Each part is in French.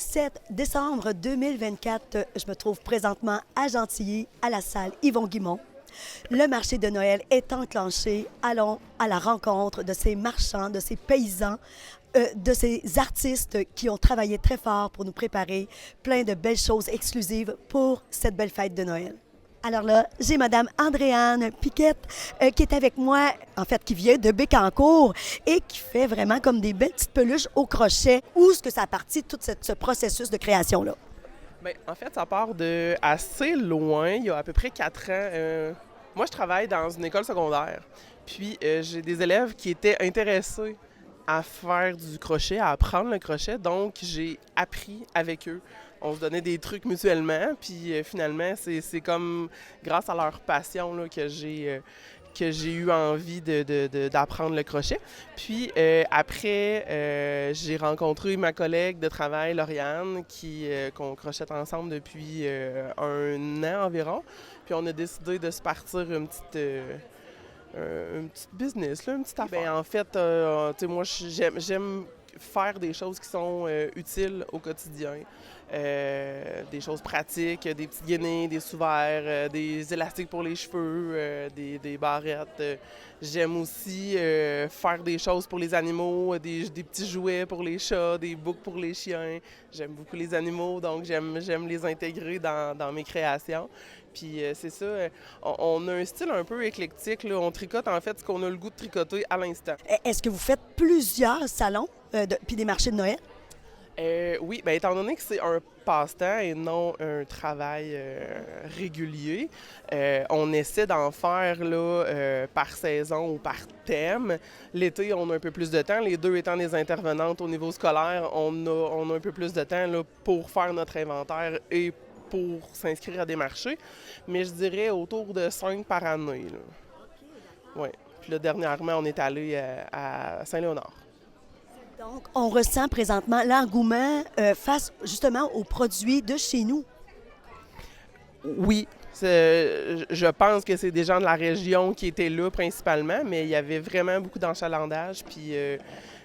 7 décembre 2024, je me trouve présentement à Gentilly, à la salle Yvon Guimond. Le marché de Noël est enclenché. Allons à la rencontre de ces marchands, de ces paysans, de ces artistes qui ont travaillé très fort pour nous préparer plein de belles choses exclusives pour cette belle fête de Noël. Alors là, j'ai Madame Andréane Piquette qui est avec moi, en fait, qui vient de Bécancour et qui fait vraiment comme des belles petites peluches au crochet. Où est-ce que ça a parti, tout ce processus de création-là? Bien, en fait, ça part de assez loin, il y a à peu près 4 ans. Moi, je travaille dans une école secondaire. Puis, j'ai des élèves qui étaient intéressés à faire du crochet, à apprendre le crochet. Donc, j'ai appris avec eux. On se donnait des trucs mutuellement. Puis, finalement, c'est comme grâce à leur passion là, que j'ai eu envie d'apprendre le crochet. Puis après, j'ai rencontré ma collègue de travail, Lauriane, qu'on crochette ensemble depuis 1 an environ. Puis on a décidé de se partir un petit business, là, une petite affaire. Ben, en fait, tu sais, moi, j'aime faire des choses qui sont utiles au quotidien. Des choses pratiques, des petites guenilles, des sous-verts, des élastiques pour les cheveux, des barrettes. J'aime aussi faire des choses pour les animaux, des petits jouets pour les chats, des boucles pour les chiens. J'aime beaucoup les animaux, donc j'aime les intégrer dans mes créations. Puis c'est ça, on a un style un peu éclectique, là. On tricote en fait ce qu'on a le goût de tricoter à l'instant. Est-ce que vous faites plusieurs salons puis des marchés de Noël? Oui, bien, étant donné que c'est un passe-temps et non un travail régulier, on essaie d'en faire là, par saison ou par thème. L'été, on a un peu plus de temps. Les deux étant des intervenantes au niveau scolaire, on a un peu plus de temps là, pour faire notre inventaire et pour s'inscrire à des marchés. Mais je dirais autour de 5 par année. Oui. Puis là, dernièrement, on est allé à Saint-Léonard. Donc, on ressent présentement l'engouement face justement aux produits de chez nous. Oui, je pense que c'est des gens de la région qui étaient là principalement, mais il y avait vraiment beaucoup d'enchalandage. Puis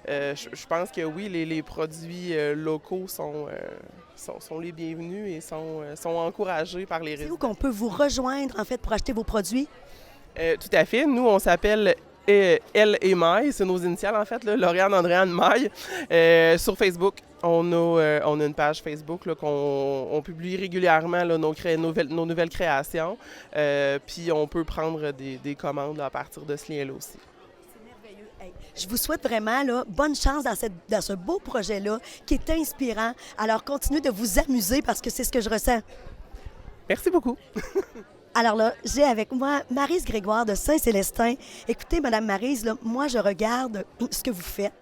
je pense que oui, les produits locaux sont les bienvenus et sont encouragés par les résidents. C'est où qu'on peut vous rejoindre en fait pour acheter vos produits? Tout à fait. Nous, on s'appelle Elle et Maille, c'est nos initiales en fait, là, Lauriane Andréane Maille. Sur Facebook, on a une page Facebook là, qu'on publie régulièrement là, nos nouvelles créations. Puis on peut prendre des commandes là, à partir de ce lien-là aussi. C'est merveilleux. Hey, je vous souhaite vraiment là, bonne chance dans ce beau projet-là qui est inspirant. Alors continuez de vous amuser parce que c'est ce que je ressens. Merci beaucoup. Alors là, j'ai avec moi Maryse Grégoire de Saint-Célestin. Écoutez, Madame Maryse, là, moi, je regarde ce que vous faites,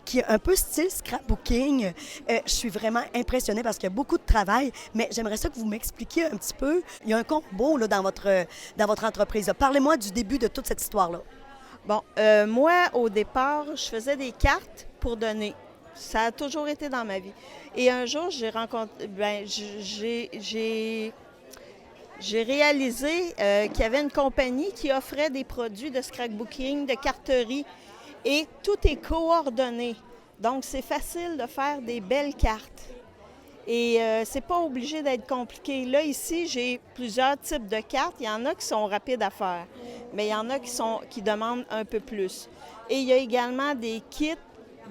qui est un peu style scrapbooking. Je suis vraiment impressionnée parce qu'il y a beaucoup de travail, mais j'aimerais ça que vous m'expliquiez un petit peu. Il y a un combo là, dans votre entreprise. Là. Parlez-moi du début de toute cette histoire-là. Bon, moi, au départ, je faisais des cartes pour donner. Ça a toujours été dans ma vie. Et un jour, j'ai rencontré... J'ai réalisé qu'il y avait une compagnie qui offrait des produits de scrapbooking, de carterie, et tout est coordonné. Donc, c'est facile de faire des belles cartes. Et c'est pas obligé d'être compliqué. Là, ici, j'ai plusieurs types de cartes. Il y en a qui sont rapides à faire, mais il y en a qui demandent un peu plus. Et il y a également des kits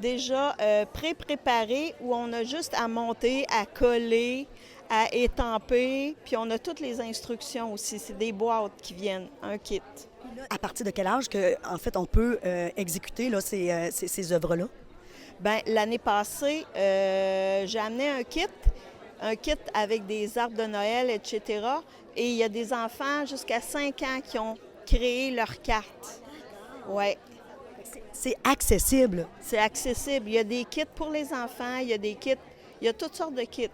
déjà pré-préparés où on a juste à monter, à coller, à étamper, puis on a toutes les instructions aussi. C'est des boîtes qui viennent, un kit. À partir de quel âge que, en fait, on peut exécuter là, ces œuvres-là? Bien, l'année passée, j'ai amené un kit avec des arbres de Noël, etc. Et il y a des enfants jusqu'à 5 ans qui ont créé leur carte. Ouais. C'est accessible. C'est accessible. Il y a des kits pour les enfants, il y a toutes sortes de kits.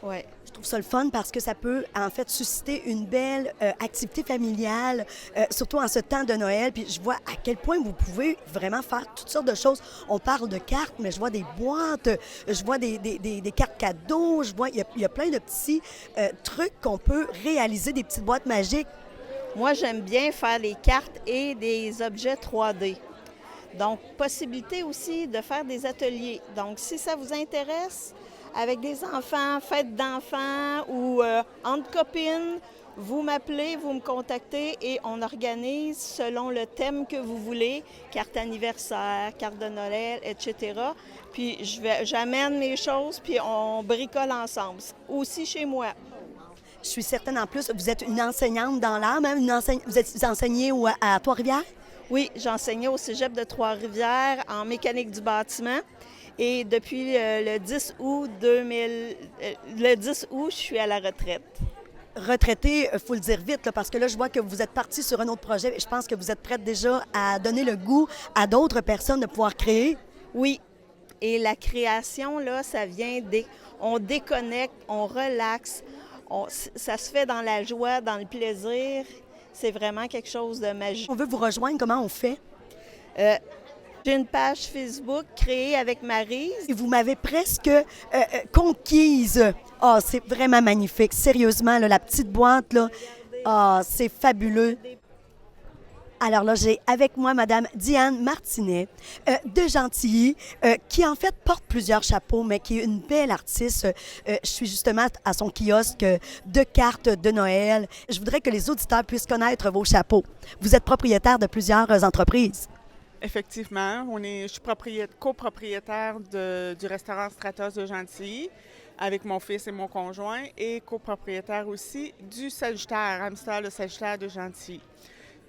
Ouais. Je trouve ça le fun parce que ça peut, en fait, susciter une belle activité familiale, surtout en ce temps de Noël. Puis je vois à quel point vous pouvez vraiment faire toutes sortes de choses. On parle de cartes, mais je vois des boîtes, je vois des cartes cadeaux, il y a plein de petits trucs qu'on peut réaliser, des petites boîtes magiques. Moi, j'aime bien faire des cartes et des objets 3D. Donc, possibilité aussi de faire des ateliers. Donc, si ça vous intéresse, avec des enfants, fêtes d'enfants ou entre copines, vous m'appelez, vous me contactez et on organise selon le thème que vous voulez, carte anniversaire, carte de Noël, etc. Puis j'amène mes choses, puis on bricole ensemble. Aussi chez moi. Je suis certaine, en plus, vous êtes une enseignante dans l'âme, hein? Vous enseignez à Trois-Rivières? Oui, j'enseignais au cégep de Trois-Rivières en mécanique du bâtiment. Et depuis le 10 août je suis à la retraite. Retraité, il faut le dire vite, là, parce que là, je vois que vous êtes parti sur un autre projet et je pense que vous êtes prête déjà à donner le goût à d'autres personnes de pouvoir créer. Oui, et la création, là, ça vient on déconnecte, on relaxe, ça se fait dans la joie, dans le plaisir. C'est vraiment quelque chose de magique. On veut vous rejoindre, comment on fait? J'ai une page Facebook créée avec Maryse. Et vous m'avez presque conquise. Ah, c'est vraiment magnifique. Sérieusement, là, la petite boîte, là, ah, c'est fabuleux. Alors là, j'ai avec moi Madame Diane Martinet de Gentilly, qui en fait porte plusieurs chapeaux, mais qui est une belle artiste. Je suis justement à son kiosque de cartes de Noël. Je voudrais que les auditeurs puissent connaître vos chapeaux. Vous êtes propriétaire de plusieurs entreprises. Effectivement, je suis copropriétaire du restaurant Stratos de Gentilly avec mon fils et mon conjoint et copropriétaire aussi du Sagittaire, Hamster le Sagittaire de Gentilly.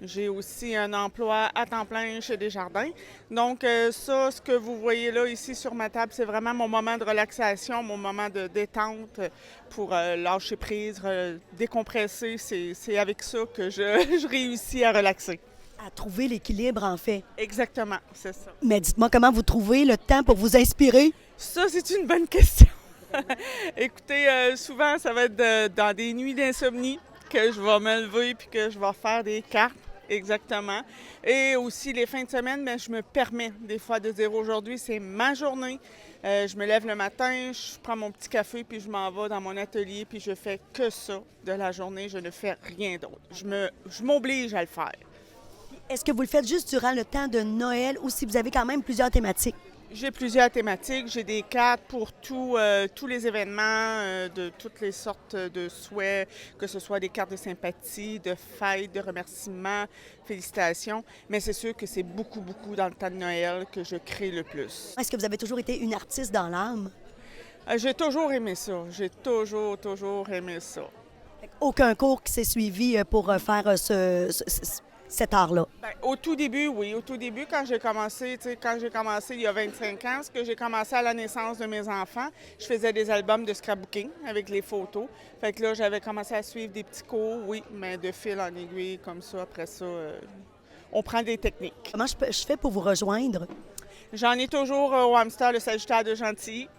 J'ai aussi un emploi à temps plein chez Desjardins. Donc ça, ce que vous voyez là ici sur ma table, c'est vraiment mon moment de relaxation, mon moment de détente pour lâcher prise, décompresser. C'est avec ça que je réussis à relaxer. À trouver l'équilibre, en fait. Exactement, c'est ça. Mais dites-moi comment vous trouvez le temps pour vous inspirer? Ça, c'est une bonne question. Écoutez, souvent, ça va être dans des nuits d'insomnie que je vais me lever puis que je vais faire des cartes. Exactement. Et aussi, les fins de semaine, bien, je me permets des fois de dire aujourd'hui, c'est ma journée. Je me lève le matin, je prends mon petit café puis je m'en vais dans mon atelier puis je fais que ça de la journée. Je ne fais rien d'autre. Je m'oblige à le faire. Est-ce que vous le faites juste durant le temps de Noël ou si vous avez quand même plusieurs thématiques? J'ai plusieurs thématiques. J'ai des cartes pour tous les événements, de toutes les sortes de souhaits, que ce soit des cartes de sympathie, de fêtes, de remerciements, félicitations. Mais c'est sûr que c'est beaucoup, beaucoup dans le temps de Noël que je crée le plus. Est-ce que vous avez toujours été une artiste dans l'âme? J'ai toujours aimé ça. J'ai toujours aimé ça. Aucun cours qui s'est suivi pour faire cet art-là? Bien, au tout début, oui. Au tout début, quand j'ai commencé il y a 25 ans, ce que j'ai commencé à la naissance de mes enfants, je faisais des albums de scrapbooking avec les photos. Fait que là, j'avais commencé à suivre des petits cours, oui, mais de fil en aiguille, comme ça. Après ça, on prend des techniques. Comment je fais pour vous rejoindre? J'en ai toujours au Hamster le Sagittaire de Gentilly.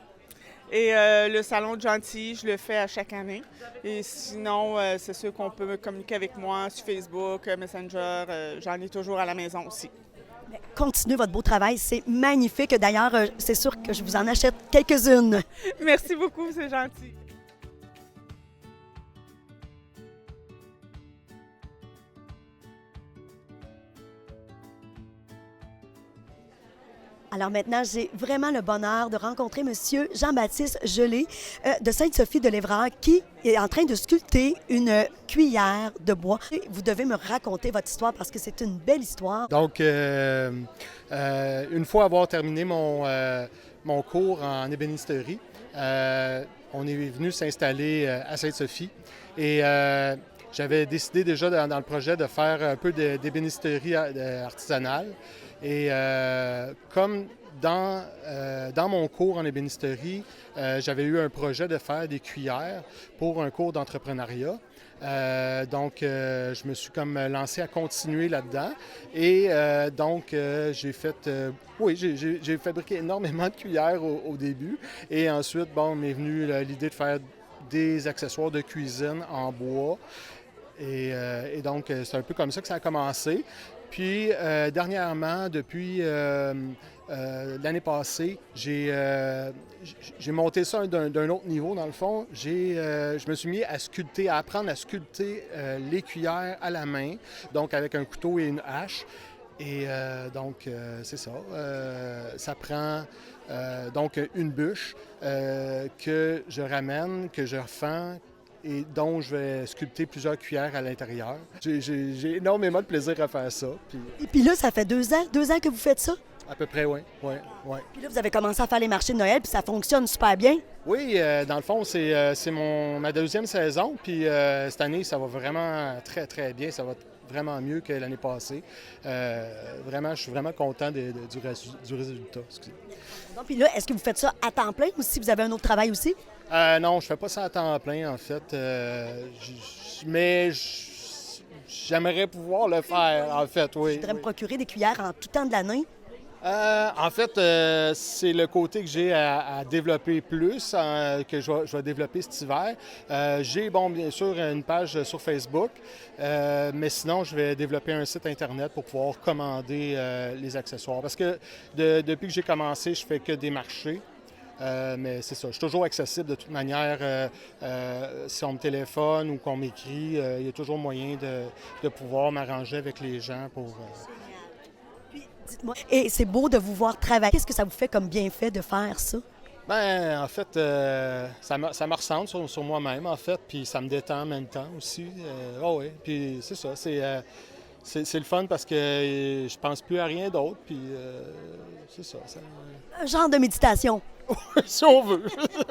Et le salon de Gentilly, je le fais à chaque année. Et sinon, c'est sûr qu'on peut communiquer avec moi sur Facebook, Messenger. J'en ai toujours à la maison aussi. Continuez votre beau travail, c'est magnifique. D'ailleurs, c'est sûr que je vous en achète quelques-unes. Merci beaucoup, c'est gentil. Alors maintenant, j'ai vraiment le bonheur de rencontrer M. Jean-Baptiste Gelé de Sainte-Sophie-de-Lévrard qui est en train de sculpter une cuillère de bois. Vous devez me raconter votre histoire parce que c'est une belle histoire. Donc, une fois avoir terminé mon cours en ébénisterie, on est venu s'installer à Sainte-Sophie et j'avais décidé déjà dans le projet de faire un peu d'ébénisterie artisanale. Et comme dans mon cours en ébénisterie, j'avais eu un projet de faire des cuillères pour un cours d'entrepreneuriat. Donc, je me suis comme lancé à continuer là-dedans. Et donc, j'ai fabriqué énormément de cuillères au début. Et ensuite, bon, m'est venue l'idée de faire des accessoires de cuisine en bois. Et donc, c'est un peu comme ça que ça a commencé. Puis, dernièrement, depuis l'année passée, j'ai monté ça d'un autre niveau, dans le fond. Je me suis mis à apprendre à sculpter les cuillères à la main, donc avec un couteau et une hache. Et donc, c'est ça. Ça prend donc une bûche que je ramène, que je refends et dont je vais sculpter plusieurs cuillères à l'intérieur. J'ai énormément de plaisir à faire ça. Puis, Et puis là, ça fait 2 ans que vous faites ça? à peu près, oui. Ouais, ouais. Puis là, vous avez commencé à faire les marchés de Noël, puis ça fonctionne super bien. Oui, dans le fond, c'est ma deuxième saison. Puis cette année, ça va vraiment très, très bien. Ça va vraiment mieux que l'année passée. Vraiment, je suis vraiment content du résultat. Excusez. Donc, puis là, est-ce que vous faites ça à temps plein ou si vous avez un autre travail aussi? Non, je fais pas ça à temps plein, en fait. Mais j'aimerais pouvoir le faire, en fait, oui. Je voudrais me procurer des cuillères en tout temps de l'année. En fait, c'est le côté que j'ai à développer plus, que je vais développer cet hiver. J'ai, bien sûr, une page sur Facebook, mais sinon, je vais développer un site Internet pour pouvoir commander les accessoires. Parce que depuis que j'ai commencé, je fais que des marchés. Mais c'est ça, je suis toujours accessible de toute manière. Si on me téléphone ou qu'on m'écrit, il y a toujours moyen de pouvoir m'arranger avec les gens pour... Dites-moi. Et c'est beau de vous voir travailler. Qu'est-ce que ça vous fait comme bienfait de faire ça? Ben, en fait, ça me ressemble sur moi-même, en fait, puis ça me détend en même temps aussi. Oui, puis c'est ça, c'est le fun parce que je pense plus à rien d'autre, puis c'est ça. Un genre de méditation. Si on veut,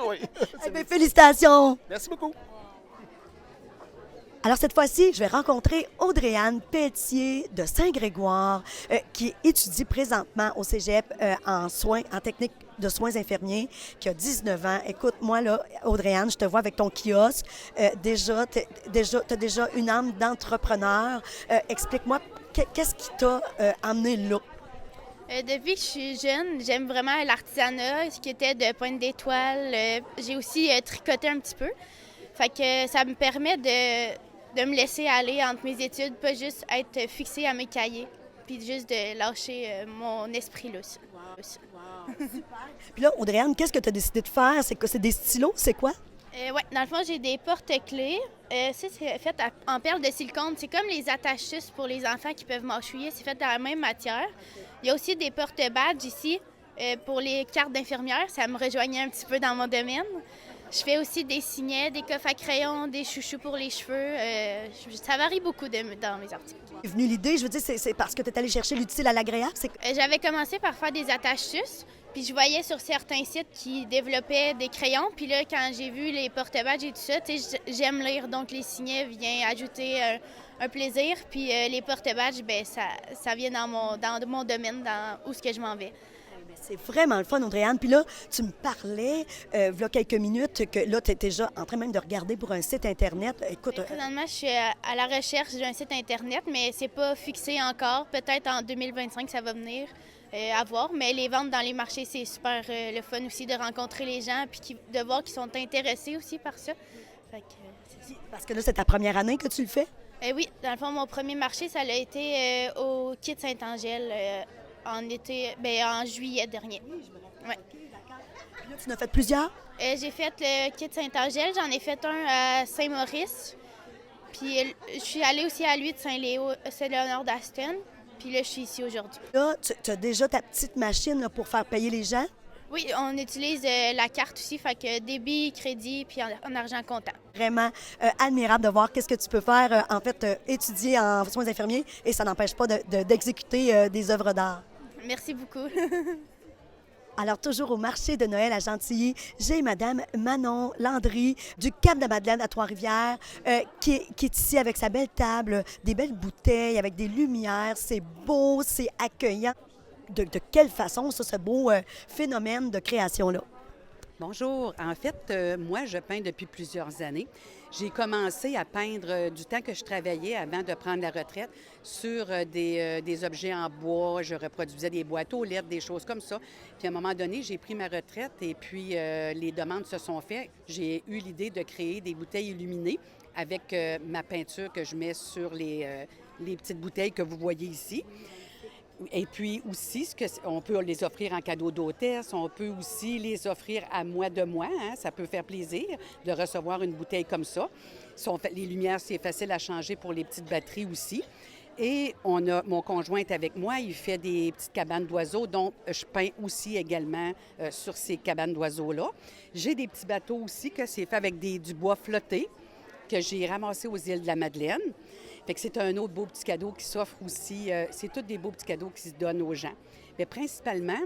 oui. Eh bien, félicitations! Merci beaucoup. Alors, cette fois-ci, je vais rencontrer Audrey-Anne Pelletier de Saint-Grégoire, qui étudie présentement au cégep en technique de soins infirmiers, qui a 19 ans. Écoute, moi, là, Audrey-Anne, je te vois avec ton kiosque. Déjà, tu as déjà une âme d'entrepreneur. Explique-moi, qu'est-ce qui t'a amené là? Depuis que je suis jeune, j'aime vraiment l'artisanat, ce qui était de pointe d'étoile. J'ai aussi tricoté un petit peu. Fait que ça me permet de me laisser aller entre mes études, pas juste être fixée à mes cahiers, puis juste de lâcher mon esprit là. Wow, super. Puis là, Audrey-Anne, qu'est-ce que tu as décidé de faire? C'est des stylos? C'est quoi? Oui, dans le fond, j'ai des porte-clés. Ça, c'est fait en perles de silicone. C'est comme les attaches pour les enfants qui peuvent mâchouiller. C'est fait dans la même matière. Il y a aussi des porte-badges ici pour les cartes d'infirmière. Ça me rejoignait un petit peu dans mon domaine. Je fais aussi des signets, des coffres à crayons, des chouchous pour les cheveux. Ça varie beaucoup dans mes articles. Est venue l'idée, je veux dire, c'est parce que tu es allé chercher l'utile à l'agréable? J'avais commencé par faire des attaches puis je voyais sur certains sites qui développaient des crayons. Puis là, quand j'ai vu les porte-badges et tout ça, j'aime lire, donc les signets viennent ajouter un plaisir. Puis les porte-badges, bien, ça vient dans mon domaine, où est-ce que je m'en vais. C'est vraiment le fun, Audrey-Anne. Puis là, tu me parlais, il y a quelques minutes, que là, tu es déjà en train même de regarder pour un site Internet. Écoute... Présentement, je suis à la recherche d'un site Internet, mais c'est pas fixé encore. Peut-être en 2025, ça va venir à voir. Mais les ventes dans les marchés, c'est super le fun aussi de rencontrer les gens puis de voir qu'ils sont intéressés aussi par ça. Fait que, parce que là, c'est ta première année que tu le fais? Oui. Dans le fond, mon premier marché, ça a été au Kit Saint-Angèle en juillet dernier. Oui, je me rappelle. Ouais. Puis là, tu en as fait plusieurs? J'ai fait le Kit Saint-Angèle. J'en ai fait un à Saint-Maurice. Puis je suis allée aussi à lui de Saint-Léonard d'Aston. Puis là, je suis ici aujourd'hui. Là, tu as déjà ta petite machine là, pour faire payer les gens? Oui, on utilise la carte aussi, fait que débit, crédit, puis en argent comptant. Vraiment admirable de voir qu'est-ce que tu peux faire, étudier en soins infirmiers et ça n'empêche pas d'exécuter des œuvres d'art. Merci beaucoup. Alors, toujours au marché de Noël à Gentilly, j'ai Madame Manon Landry du Cap-de-Madeleine à Trois-Rivières qui est ici avec sa belle table, des belles bouteilles, avec des lumières. C'est beau, c'est accueillant. De quelle façon, ça, ce beau phénomène de création-là? Bonjour. En fait, moi, je peins depuis plusieurs années. J'ai commencé à peindre du temps que je travaillais avant de prendre la retraite sur des objets en bois. Je reproduisais des boîtes aux lettres, des choses comme ça. Puis à un moment donné, j'ai pris ma retraite et puis les demandes se sont faites. J'ai eu l'idée de créer des bouteilles illuminées avec ma peinture que je mets sur les petites bouteilles que vous voyez ici. Et puis aussi, on peut les offrir en cadeau d'hôtesse, on peut aussi les offrir à moi de moi. Hein? Ça peut faire plaisir de recevoir une bouteille comme ça. Les lumières, c'est facile à changer pour les petites batteries aussi. Et mon conjoint est avec moi, il fait des petites cabanes d'oiseaux, donc je peins aussi également sur ces cabanes d'oiseaux-là. J'ai des petits bateaux aussi que c'est fait avec du bois flotté que j'ai ramassé aux îles de la Madeleine. Fait que c'est un autre beau petit cadeau qui s'offre aussi. C'est tous des beaux petits cadeaux qui se donnent aux gens. Mais principalement,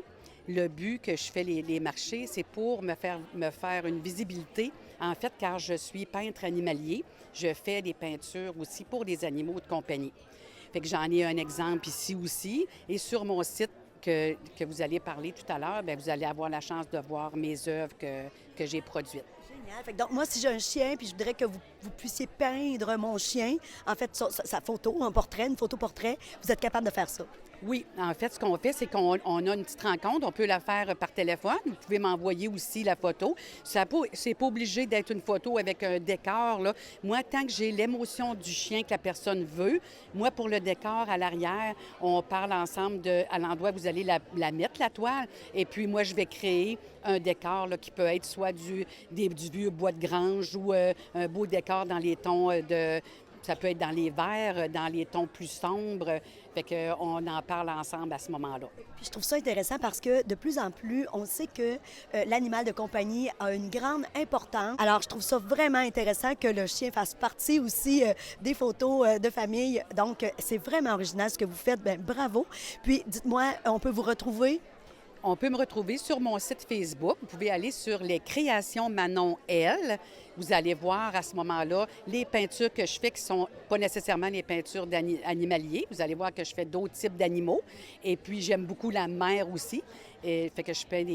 le but que je fais les marchés, c'est pour me faire une visibilité. En fait, car je suis peintre animalier, je fais des peintures aussi pour des animaux de compagnie. Fait que j'en ai un exemple ici aussi. Et sur mon site que vous allez parler tout à l'heure, bien, vous allez avoir la chance de voir mes œuvres que j'ai produites. Génial. Fait que donc, moi, si j'ai un chien, puis je voudrais que vous puissiez peindre mon chien, en fait, sa photo, un portrait, une photo-portrait, vous êtes capable de faire ça. Oui, en fait, ce qu'on fait, c'est qu'on a une petite rencontre. On peut la faire par téléphone. Vous pouvez m'envoyer aussi la photo. C'est pas obligé d'être une photo avec un décor, là. Moi, tant que j'ai l'émotion du chien que la personne veut, moi, pour le décor à l'arrière, on parle ensemble à l'endroit où vous allez la mettre, la toile. Et puis, moi, je vais créer un décor là, qui peut être soit du vieux bois de grange ou un beau décor dans les tons Ça peut être dans les verts, dans les tons plus sombres. Fait qu'on en parle ensemble à ce moment-là. Puis je trouve ça intéressant parce que de plus en plus, on sait que l'animal de compagnie a une grande importance. Alors, je trouve ça vraiment intéressant que le chien fasse partie aussi des photos de famille. Donc, c'est vraiment original ce que vous faites. Bien, bravo. Puis, dites-moi, on peut vous retrouver? On peut me retrouver sur mon site Facebook. Vous pouvez aller sur les créations Manon L. Vous allez voir à ce moment-là les peintures que je fais qui ne sont pas nécessairement les peintures animaliers. Vous allez voir que je fais d'autres types d'animaux. Et puis, j'aime beaucoup la mer aussi. Et fait que je fais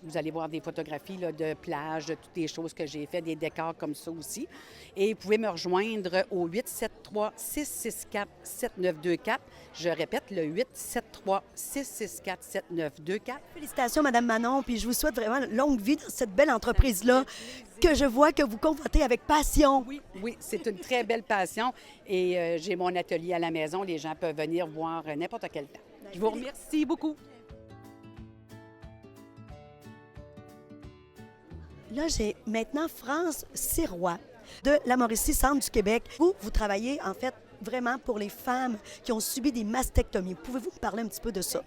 vous allez voir des photographies là, de plage, de toutes les choses que j'ai fait, des décors comme ça aussi. Et vous pouvez me rejoindre au 873-664-7924. Je répète, le 873-664-7924. Félicitations, Madame Manon, puis je vous souhaite vraiment longue vie dans cette belle entreprise-là que je vois que vous convoitez avec passion. Oui, c'est une très belle passion et j'ai mon atelier à la maison. Les gens peuvent venir voir n'importe quel temps. Je vous remercie beaucoup. Là, j'ai maintenant France Sirois de la Mauricie, Centre du Québec. Vous travaillez en fait vraiment pour les femmes qui ont subi des mastectomies. Pouvez-vous me parler un petit peu de ça?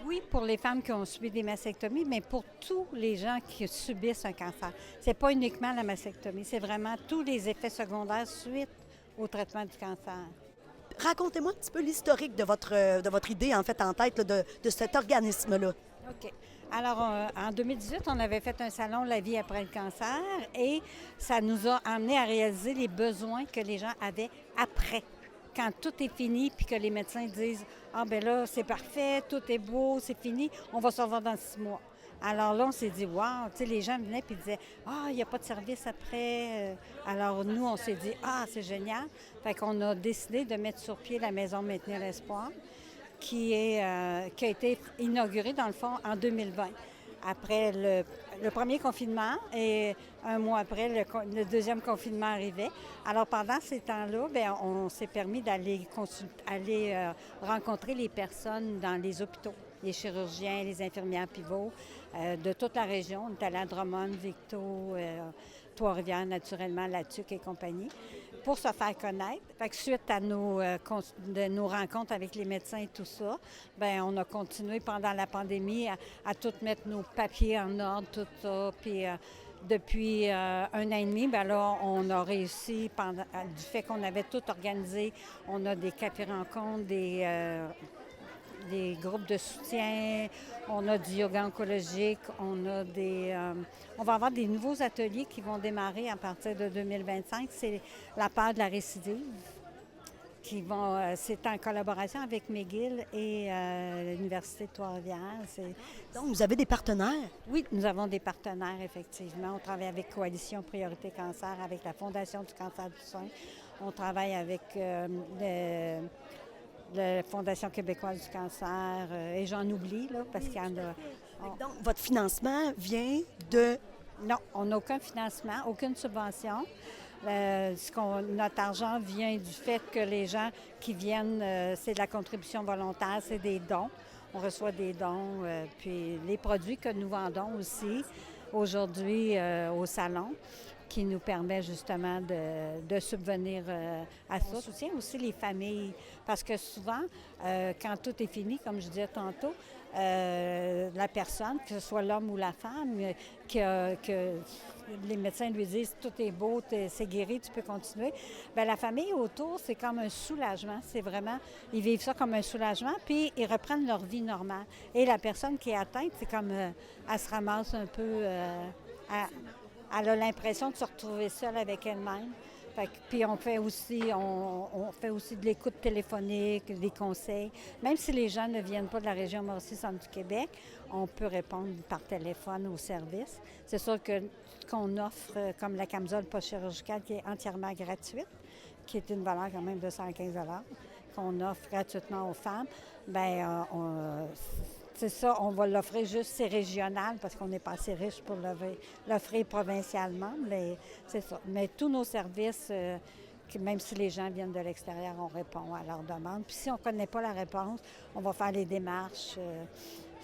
Oui, pour les femmes qui ont subi des mastectomies, mais pour tous les gens qui subissent un cancer. C'est pas uniquement la mastectomie, c'est vraiment tous les effets secondaires suite au traitement du cancer. Racontez-moi un petit peu l'historique de votre idée, en fait, en tête là, de cet organisme-là. OK. Alors, en 2018, on avait fait un salon La vie après le cancer et ça nous a amené à réaliser les besoins que les gens avaient après. Quand tout est fini, puis que les médecins disent « Ah, ben là, c'est parfait, tout est beau, c'est fini, on va se revoir dans 6 mois. » Alors là, on s'est dit « Wow! » Tu sais, les gens venaient puis disaient « Ah, il n'y a pas de service après. » Alors nous, on s'est dit « Ah, c'est génial. » Fait qu'on a décidé de mettre sur pied la Maison Maintenir l'Espoir, qui a été inaugurée, dans le fond, en 2020. Après le premier confinement et un mois après, le deuxième confinement arrivait. Alors, pendant ces temps-là, bien, on s'est permis d'aller rencontrer les personnes dans les hôpitaux, les chirurgiens, les infirmières pivots de toute la région. On est allé à Drummond, Victo, Trois-Rivières, naturellement, La Tuque et compagnie, pour se faire connaître. Fait que suite à nos rencontres avec les médecins et tout ça, bien, on a continué pendant la pandémie à tout mettre nos papiers en ordre, tout ça. Puis depuis un an et demi, bien là, on a réussi, du fait qu'on avait tout organisé, on a des cafés-rencontres, des groupes de soutien, on a du yoga oncologique, on va avoir des nouveaux ateliers qui vont démarrer à partir de 2025. C'est la peur de la récidive. C'est en collaboration avec McGill et l'Université de Trois-Rivières. Donc, vous avez des partenaires? Oui, nous avons des partenaires, effectivement. On travaille avec Coalition Priorité Cancer, avec la Fondation du cancer du sein. On travaille avec la Fondation québécoise du cancer, et j'en oublie, là, parce qu'il y en a... Donc, votre financement vient de... Non, on n'a aucun financement, aucune subvention. Notre argent vient du fait que les gens qui viennent, c'est de la contribution volontaire, c'est des dons. On reçoit des dons, puis les produits que nous vendons aussi aujourd'hui au salon. qui nous permet justement de subvenir à ça. On soutient aussi les familles parce que souvent, quand tout est fini, comme je disais tantôt, la personne, que ce soit l'homme ou la femme, que les médecins lui disent « tout est beau, c'est guéri, tu peux continuer », bien, la famille autour, c'est comme un soulagement. C'est vraiment, ils vivent ça comme un soulagement, puis ils reprennent leur vie normale. Et la personne qui est atteinte, c'est comme, elle se ramasse un peu, elle a l'impression de se retrouver seule avec elle-même. Puis on fait aussi de l'écoute téléphonique, des conseils. Même si les gens ne viennent pas de la région Mauricie-Centre du Québec, on peut répondre par téléphone au service. C'est sûr que qu'on offre, comme la camisole post-chirurgicale qui est entièrement gratuite, qui est une valeur quand même de 115 $, qu'on offre gratuitement aux femmes, bien, c'est ça, on va l'offrir juste, c'est régional parce qu'on n'est pas assez riche pour l'offrir provincialement, mais c'est ça. Mais tous nos services, même si les gens viennent de l'extérieur, on répond à leurs demandes. Puis si on ne connaît pas la réponse, on va faire les démarches.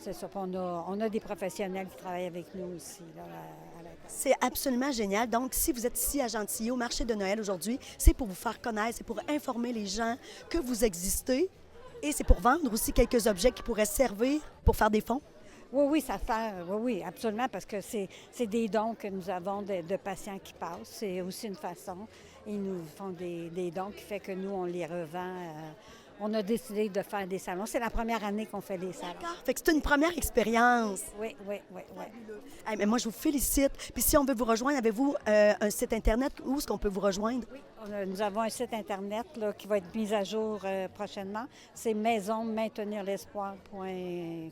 C'est ça. Puis on a des professionnels qui travaillent avec nous aussi. C'est absolument génial. Donc, si vous êtes ici à Gentilly, au marché de Noël aujourd'hui, c'est pour vous faire connaître, c'est pour informer les gens que vous existez. Et c'est pour vendre aussi quelques objets qui pourraient servir pour faire des fonds? Oui, ça sert. Oui, absolument, parce que c'est des dons que nous avons de patients qui passent. C'est aussi une façon. Ils nous font des dons qui fait que nous, on les revend. On a décidé de faire des salons. C'est la première année qu'on fait des salons. D'accord. Fait que c'est une première expérience. Oui. Hey, mais moi, je vous félicite. Puis si on veut vous rejoindre, avez-vous un site Internet? Où est-ce qu'on peut vous rejoindre? Oui, nous avons un site Internet là, qui va être mis à jour prochainement. C'est maisonmaintenirlespoir.com.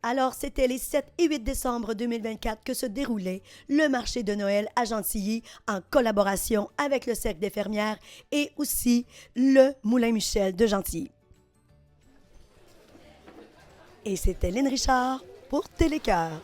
Alors, c'était les 7 et 8 décembre 2024 que se déroulait le marché de Noël à Gentilly en collaboration avec le Cercle des fermières et aussi le Moulin Michel de Gentilly. Et c'était Lynne Richard pour Télécœur.